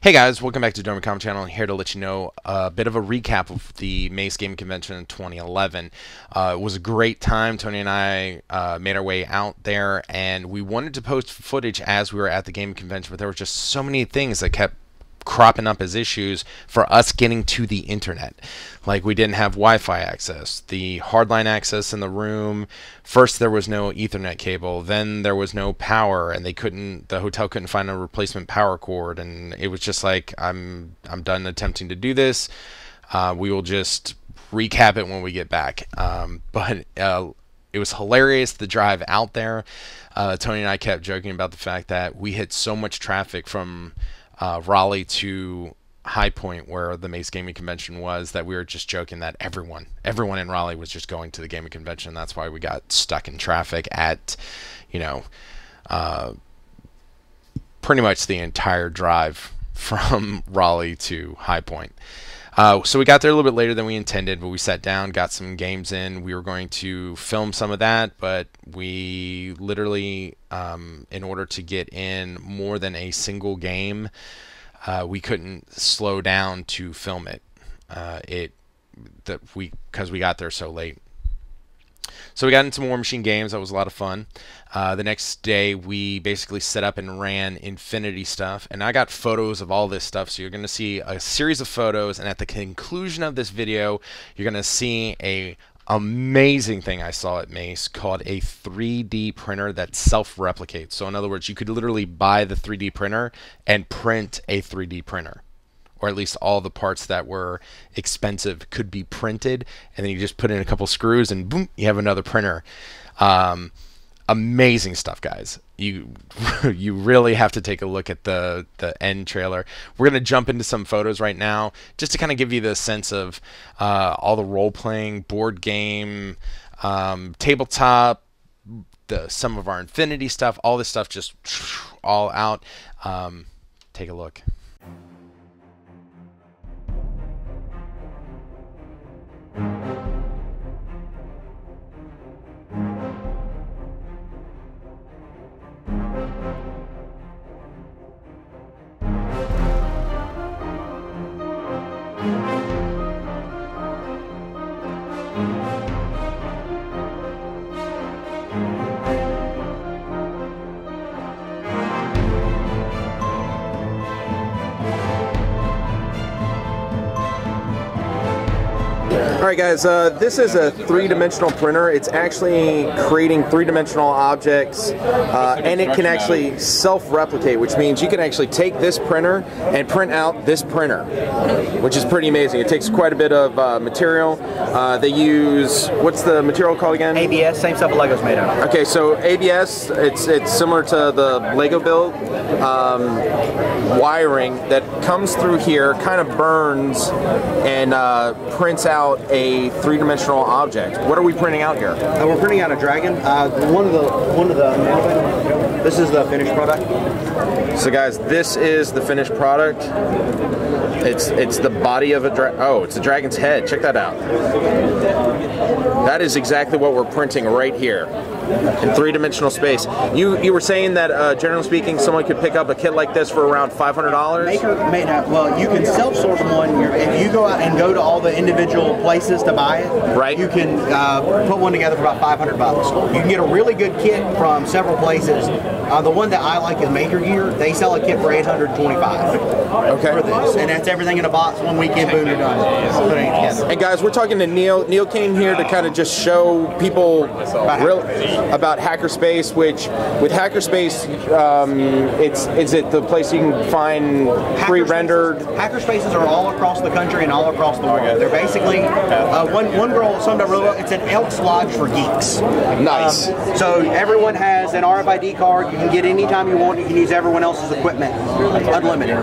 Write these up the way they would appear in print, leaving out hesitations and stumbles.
Hey guys, welcome back to doremicom channel. Here to let you know a bit of a recap of the Mace Gaming Convention in 2011. It was a great time. Tony and I made our way out there, and we wanted to post footage as we were at the gaming convention, but there were just so many things that kept cropping up as issues for us getting to the internet. Like, we didn't have Wi-Fi access, the hardline access in the room. First there was no Ethernet cable, then there was no power, and the hotel couldn't find a replacement power cord, and it was just like, I'm done attempting to do this. We will just recap it when we get back. But it was hilarious, the drive out there. Tony and I kept joking about the fact that we hit so much traffic from Raleigh to High Point, where the Mace Gaming Convention was, that we were just joking that everyone in Raleigh was just going to the gaming convention. That's why we got stuck in traffic at, pretty much the entire drive from Raleigh to High Point. So we got there a little bit later than we intended, but we sat down, got some games in. We were going to film some of that, but we literally, in order to get in more than a single game, we couldn't slow down to film it. Because we got there so late. So we got into War Machine games. That was a lot of fun. The next day, we basically set up and ran Infinity stuff, and I got photos of all this stuff. So you're going to see a series of photos, and at the conclusion of this video, you're going to see a amazing thing I saw at Mace called a 3D printer that self-replicates. So in other words, you could literally buy the 3D printer and print a 3D printer. Or at least all the parts that were expensive could be printed, and then you just put in a couple screws and boom, you have another printer. Amazing stuff, guys. You really have to take a look at the end trailer. We're going to jump into some photos right now just to kind of give you the sense of all the role-playing, board game, tabletop, some of our Infinity stuff, all this stuff just all out. Take a look. Alright guys, this is a three-dimensional printer. It's actually creating three-dimensional objects, and it can actually self-replicate, which means you can actually take this printer and print out this printer, which is pretty amazing. It takes quite a bit of material. They use, what's the material called again? ABS, same stuff Lego's made of. Okay, so ABS, it's similar to the Lego build. Wiring that comes through here kind of burns and prints out a three-dimensional object. What are we printing out here? We're printing out a dragon. This is the finished product. So guys, this is the finished product. It's the body of a dragon. Oh, it's a dragon's head. Check that out. That is exactly what we're printing right here in three-dimensional space. You were saying that generally speaking, someone could pick up a kit like this for around $500. Well, you can self-source one. If you go out and go to all the individual places to buy it, right? You can put one together for about $500. You can get a really good kit from several places. The one that I like is Maker Gear. They sell a kit for $825. Okay. For this, and that's everything in a box. One weekend, boom, you're done. Putting it together. And guys, we're talking to Neil. Neil came here to kind of just show people about Hackerspace, which with Hackerspace, is it the place you can find pre-rendered? Hackerspaces are all across the country and all across the world. They're basically, one girl summed up really well, it's an Elks Lodge for geeks. Nice. So everyone has an RFID card. You can get anytime you want. You can use everyone else's equipment, unlimited.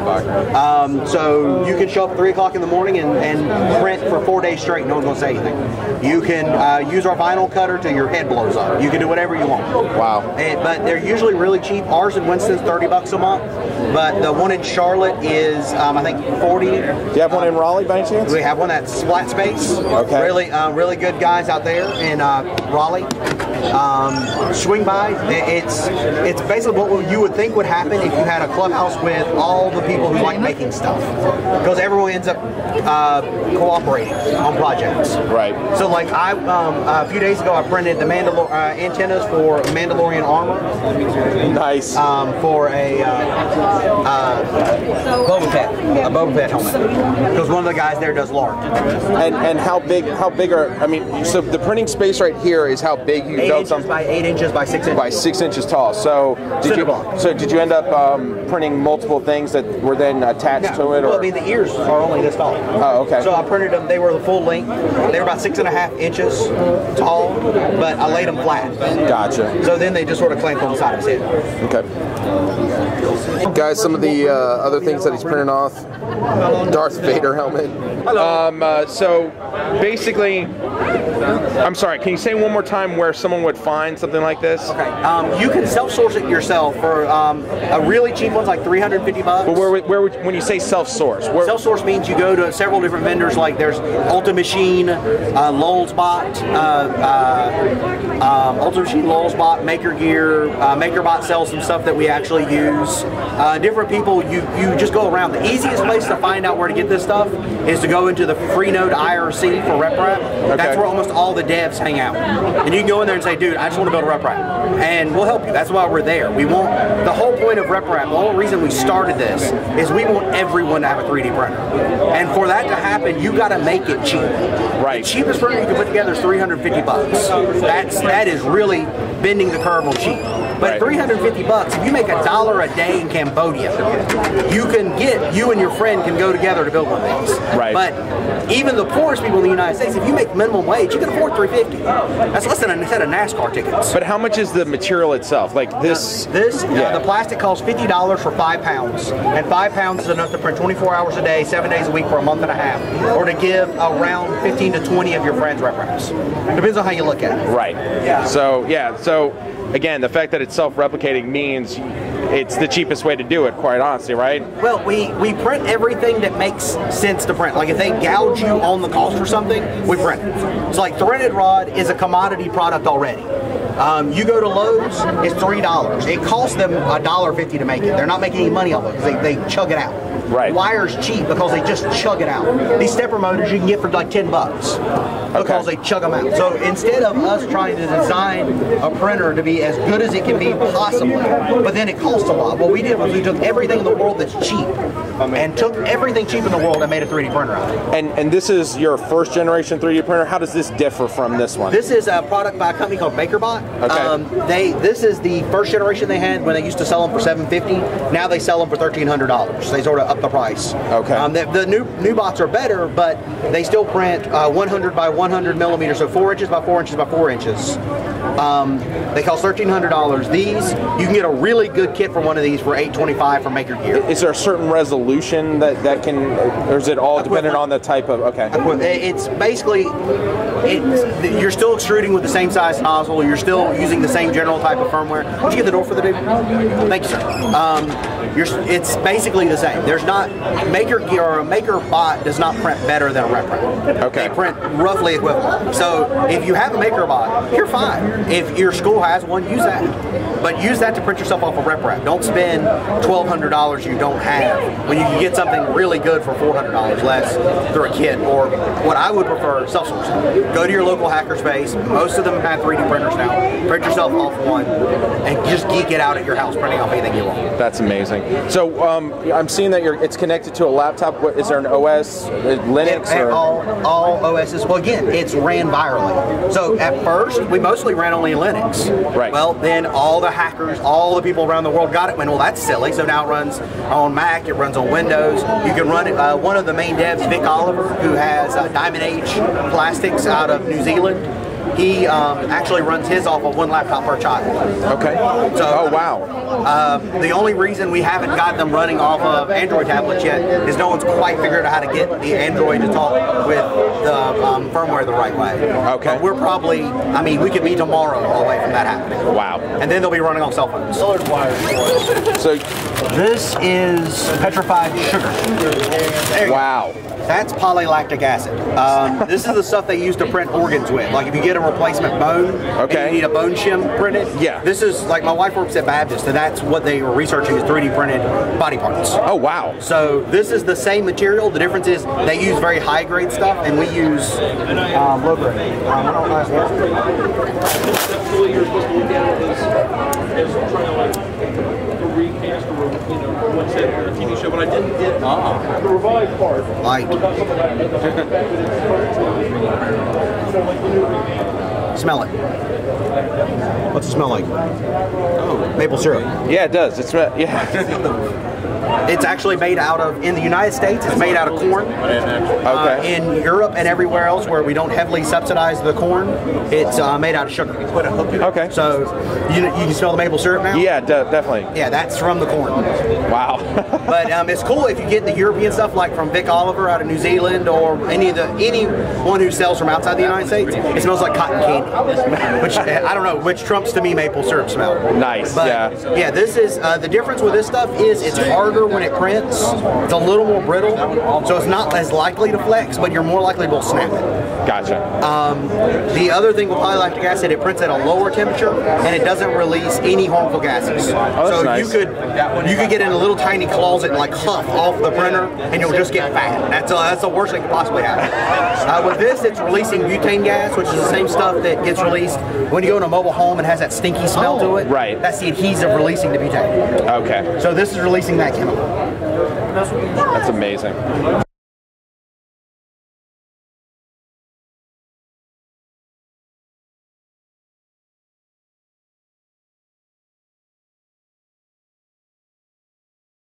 So you can show up at 3 o'clock in the morning and print for 4 days straight. No one's going to say anything. You can use our vinyl cutter till your head blows up. You can do whatever you want. Wow. But they're usually really cheap. Ours in Winston's $30 a month, but the one in Charlotte is I think 40. Do you have one in Raleigh by any chance? We have one at Splat Space. Okay. Really good guys out there in Raleigh. Swing by. It's basically what you would think would happen if you had a clubhouse with all the people who like making stuff, because everyone ends up cooperating on projects. Right. So like a few days ago, I printed the antennas for Mandalorian armor. Nice. For a Boba Fett helmet, because one of the guys there does LARP. And how big are, I mean, so the printing space right here is how big you built something? 8 inches by 6 inches. By 6 inches tall. So did you end up printing multiple things that were then attached to it? Or? Well, I mean, the ears are only this tall. Oh, okay. So I printed them. They were the full length. They were about 6.5 inches tall, but I laid them flat. Gotcha. So then they just sort of clamped on the side of his head. Okay. Guys, some of the other things that he's printing off. Darth Vader helmet. So basically, I'm sorry, can you say one more time where someone would find something like this? Okay. You can self-source it yourself for a really cheap one's like $350. But where would, when you say self-source? Self-source means you go to several different vendors, like there's Ultimate Machine, Lulzbot, Ultimate Machine, Lulzbot, Maker Gear. MakerBot sells some stuff that we actually use. Different people, you just go around. The easiest place to find out where to get this stuff is to go into the Freenode IRC for RepRap. Okay. That's where almost all the devs hang out. And you can go in there and say, dude, I just want to build a RepRap. And we'll help you. That's why we're there. We want, the whole point of RepRap, the whole reason we started this is we want everyone to have a 3D printer. And for that to happen, you got to make it cheap. Right. The cheapest printer you can put together is $350. That is really bending the curve on cheap. But Right. $350, if you make $1 a day in Cambodia, you and your friend can go together to build one of these. Right. But even the poorest people in the United States, if you make minimum wage, you can afford $350. That's less than a set of NASCAR tickets. But how much is the material itself? Like this? The plastic costs $50 for 5 pounds, and 5 pounds is enough to print 24 hours a day, 7 days a week for a month and a half, or to give around 15 to 20 of your friends reference. Depends on how you look at it. Right. Yeah. So again, the fact that it's self-replicating means it's the cheapest way to do it, quite honestly, right? Well, we print everything that makes sense to print. Like if they gouge you on the cost for something, we print it. It's like threaded rod is a commodity product already. You go to Lowe's, it's $3. It costs them $1.50 to make it. They're not making any money off it because they chug it out. Right. Wire's cheap because they just chug it out. These stepper motors you can get for like $10 because they chug them out. So instead of us trying to design a printer to be as good as it can be possibly, but then it costs a lot, what we did was we took everything in the world that's cheap and took everything cheap in the world and made a 3D printer out of it. And this is your first generation 3D printer. How does this differ from this one? This is a product by a company called MakerBot. Okay. This is the first generation they had when they used to sell them for $750. Now they sell them for $1,300. They sort of up the price. Okay. The new bots are better, but they still print 100 by 100 millimeters, so 4 inches by 4 inches by 4 inches. They cost $1,300. These, you can get a really good kit for one of these for $825 from Maker Gear. Is there a certain resolution that can, or is it all dependent on the type of, okay. It's basically, you're still extruding with the same size nozzle, you're still using the same general type of firmware. Would you get the door for the dude? Thank you, sir. It's basically the same. There's not, Maker Gear or a MakerBot does not print better than a RepRap. Okay. They print roughly equivalent. So if you have a MakerBot, you're fine. If your school has one, use that. But use that to print yourself off a RepRap. Don't spend $1,200 you don't have when you can get something really good for $400 less through a kit, or what I would prefer, self-sourcing. Go to your local hackerspace. Most of them have 3D printers now. Print yourself off one and just geek it out at your house, printing off anything you want. That's amazing. So I'm seeing that it's connected to a laptop. Is there an OS, Linux? Or? All OSs. Well, again, it's ran virally. So at first, we mostly ran only Linux. Right. Well, then all the hackers, all the people around the world got it. Went, well, that's silly. So now it runs on Mac. It runs on Windows. You can run it. One of the main devs, Vic Oliver, who has Diamond Age Plastics out of New Zealand. He actually runs his off of one laptop per child. Okay. So, oh, wow. The only reason we haven't got them running off of Android tablets yet is no one's quite figured out how to get the Android to talk with the firmware the right way. Okay. But we're probably, I mean, we could be tomorrow away from that happening. Wow. And then they'll be running on cell phones. So this is petrified sugar. Wow. That's polylactic acid. This is the stuff they use to print organs with. Like if you get a replacement bone, and you need a bone shim printed. Yeah. This is like my wife works at Baptist, and that's what they were researching is 3D printed body parts. Oh wow. So this is the same material. The difference is they use very high grade stuff, and we use low grade. You're supposed to look at it as trying to like recast or what's that a TV show, but I didn't get the revived part. Light. Smell it. What's it smell like? Oh, maple syrup. Yeah, it does. It's yeah. It's actually made out of, in the United States, it's made out of corn. Okay. In Europe and everywhere else where we don't heavily subsidize the corn, it's made out of sugar. Okay. So you can smell the maple syrup now? Yeah, definitely. Yeah, that's from the corn. Wow. But it's cool if you get the European stuff like from Vic Oliver out of New Zealand or anyone who sells from outside the United States, it smells like cotton candy, which I don't know, which trumps to me maple syrup smell. Nice. But, yeah. Yeah, this is the difference with this stuff is it's harder when it prints. It's a little more brittle, so it's not as likely to flex, but you're more likely to snap it. Gotcha. The other thing with polylactic acid, it prints at a lower temperature and it doesn't release any harmful gases. So nice. you could get in a little tiny closet and like huff off the printer, and you'll just get fat. That's the worst thing that could possibly happen. With this, it's releasing butane gas, which is the same stuff that gets released when you go in a mobile home and has that stinky smell to it. Right. That's the adhesive releasing the butane. Okay. So this is releasing that chemical. That's amazing.